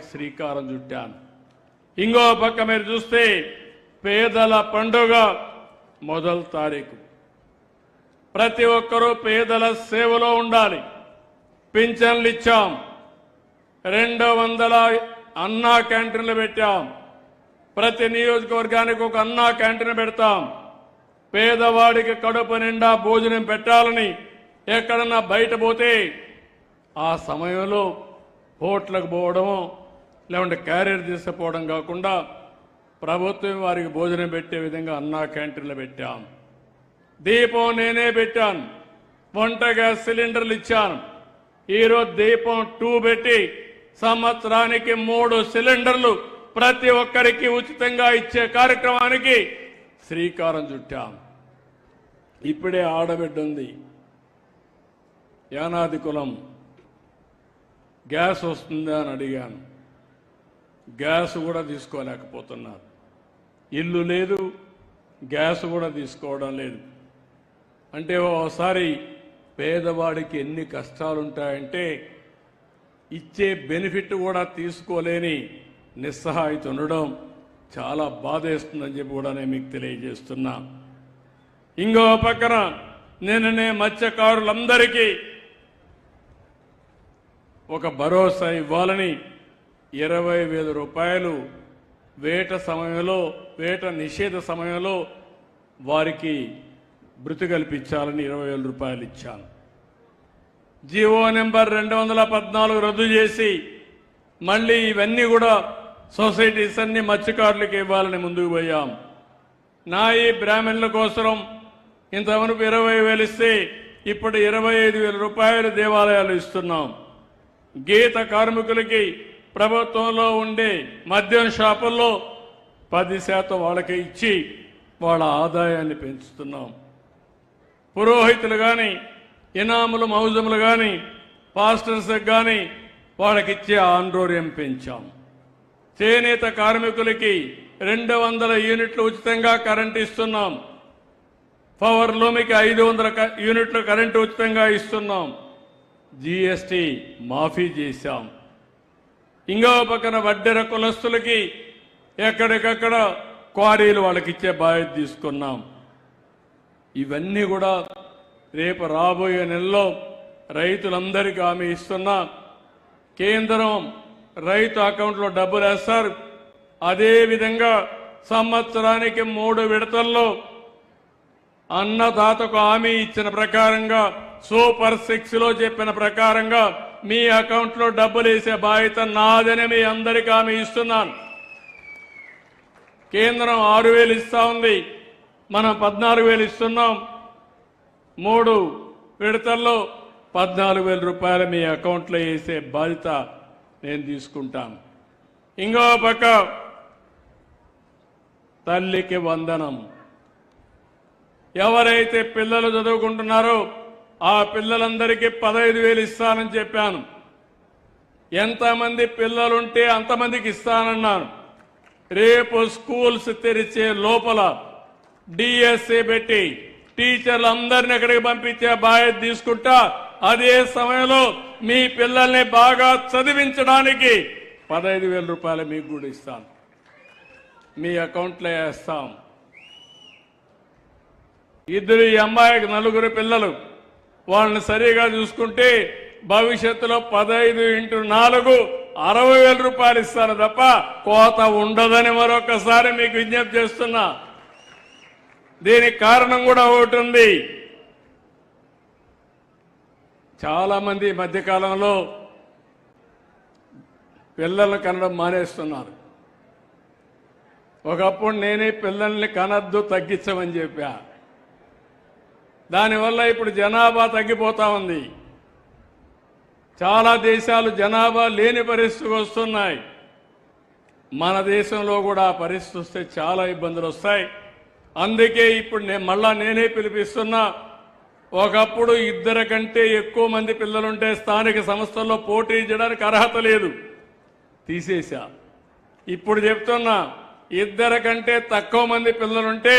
శ్రీకారం చుట్టాను. ఇంకో పక్క మీరు చూస్తే పేదల పండుగ మొదటి తారీఖు. ప్రతి ఒక్కరూ పేదల సేవలో ఉండాలి. పింఛన్లు ఇచ్చాం, 200 అన్నా క్యాంటీన్లు పెట్టాం. ప్రతి నియోజకవర్గానికి ఒక అన్నా క్యాంటీన్ పెడతాం. పేదవాడికి కడుపు నిండా భోజనం పెట్టాలని ఎక్కడన్నా బయట పోతే ఆ సమయంలో హోటల్కి పోవడము లేకుంటే క్యారియర్ తీసుకుపోవడం కాకుండా ప్రభుత్వం వారికి భోజనం పెట్టే విధంగా అన్నా క్యాంటీన్లు పెట్టాం. దీపం నేనే పెట్టాను, వంట గ్యాస్ సిలిండర్లు ఇచ్చాను. ఈరోజు దీపం 2 పెట్టి సంవత్సరానికి 3 సిలిండర్లు ప్రతి ఒక్కరికి ఉచితంగా ఇచ్చే కార్యక్రమానికి శ్రీకారం చుట్టాం. ఇప్పుడే ఆడబిడ్డ ఉంది, యానాది కులం, గ్యాస్ వస్తుందా అని అడిగాను. గ్యాస్ కూడా తీసుకోలేకపోతున్నారు. ఇల్లు లేదు, గ్యాస్ కూడా తీసుకోవడం లేదు. అంటే ఓసారి పేదవాడికి ఎన్ని కష్టాలుంటాయంటే ఇచ్చే బెనిఫిట్ కూడా తీసుకోలేని నిస్సహాయత ఉండడం చాలా బాధేస్తుందని చెప్పి కూడా నేను మీకు తెలియజేస్తున్నా. ఇంకో పక్కన నిన్ననే మత్స్యకారులందరికీ ఒక భరోసా ఇవ్వాలని 20,000 రూపాయలు వేట నిషేధ సమయంలో వారికి భృతి కల్పించాలని 20,000 రూపాయలు ఇచ్చాను. జీవో నెంబర్ 214 రద్దు చేసి మళ్ళీ ఇవన్నీ కూడా సొసైటీస్ అన్ని మత్స్యకారులకు ఇవ్వాలని ముందుకు పోయాం. నాయి బ్రాహ్మణుల కోసం ఇంతవరకు 20,000 ఇస్తే ఇప్పుడు 25,000 రూపాయలు దేవాలయాలు ఇస్తున్నాం. గీత కార్మికులకి ప్రభుత్వంలో ఉండే మద్యం షాపుల్లో 10% వాళ్ళకి ఇచ్చి వాళ్ళ ఆదాయాన్ని పెంచుతున్నాం. పురోహితులు కానీ, ఇనాములు మౌజములు కానీ, పాస్టర్స్కి కానీ వాళ్ళకిచ్చే ఆందోళన పెంచాం. చేనేత కార్మికులకి 200 యూనిట్లు ఉచితంగా కరెంటు ఇస్తున్నాం. పవర్ లూమికి 500 యూనిట్లు కరెంటు ఉచితంగా ఇస్తున్నాం. జీఎస్టీ మాఫీ చేశాం. ఇంకో పక్కన వడ్డెర కులస్తులకి ఎక్కడికక్కడ క్వారీలు వాళ్ళకి ఇచ్చే బాధ్యత తీసుకున్నాం. ఇవన్నీ కూడా రేపు రాబోయే నెలలో రైతులందరికీ హామీ ఇస్తున్నా. కేంద్రం రైతు అకౌంట్లో డబ్బులు వేస్తారు. అదేవిధంగా సంవత్సరానికి 3 విడతల్లో అన్నదాతకు హామీ ఇచ్చిన ప్రకారంగా సూపర్ 6లో చెప్పిన ప్రకారంగా మీ అకౌంట్లో డబ్బులు వేసే బాధ్యత నాదని మీ అందరికీ హామీ ఇస్తున్నాను. కేంద్రం 6,000 ఇస్తా ఉంది, మనం 14,000 ఇస్తున్నాం. 3 విడతల్లో 14,000 రూపాయలు మీ అకౌంట్లో వేసే బాధ్యత నేను తీసుకుంటాను. ఇంకో పక్క తల్లికి వందనం. ఎవరైతే పిల్లలు చదువుకుంటున్నారో ఆ పిల్లలందరికీ 15,000 ఇస్తానని చెప్పాను. ఎంతమంది పిల్లలుంటే అంతమందికి ఇస్తానన్నాను. రేపు స్కూల్స్ తెరిచే లోపల డిఎస్ఏ పెట్టి టీచర్లందరినీ ఎక్కడికి పంపించే బాధ్యత తీసుకుంటా. అదే సమయంలో మీ పిల్లల్ని బాగా చదివించడానికి 15,000 రూపాయలు మీకు కూడా ఇస్తాను, మీ అకౌంట్లో వేస్తాం. ఇద్దరు ఈ అమ్మాయికి 4 పిల్లలు, వాళ్ళని సరిగా చూసుకుంటే భవిష్యత్తులో 15 × 4 60,000 రూపాయలు ఇస్తాను తప్ప కోత ఉండదని మరొకసారి మీకు విజ్ఞప్తి చేస్తున్నా. దీనికి కారణం కూడా ఒకటి ఉంది. చాలా మంది మధ్యకాలంలో పిల్లల్ని కనడం మానేస్తున్నారు. ఒకప్పుడు నేనే పిల్లల్ని కనద్దు, తగ్గించమని చెప్పా. దానివల్ల ఇప్పుడు జనాభా తగ్గిపోతా ఉంది. చాలా దేశాలు జనాభా లేని పరిస్థితికి వస్తున్నాయి. మన దేశంలో కూడా ఆ పరిస్థితి వస్తే చాలా ఇబ్బందులు వస్తాయి. అందుకే ఇప్పుడు నేనే పిలిపిస్తున్నా. ఒకప్పుడు 2 కంటే ఎక్కువ మంది పిల్లలుంటే స్థానిక సంస్థల్లో పోటీ చేయడానికి అర్హత లేదు, తీసేశా. ఇప్పుడు చెప్తున్నా, 2 కంటే తక్కువ మంది పిల్లలుంటే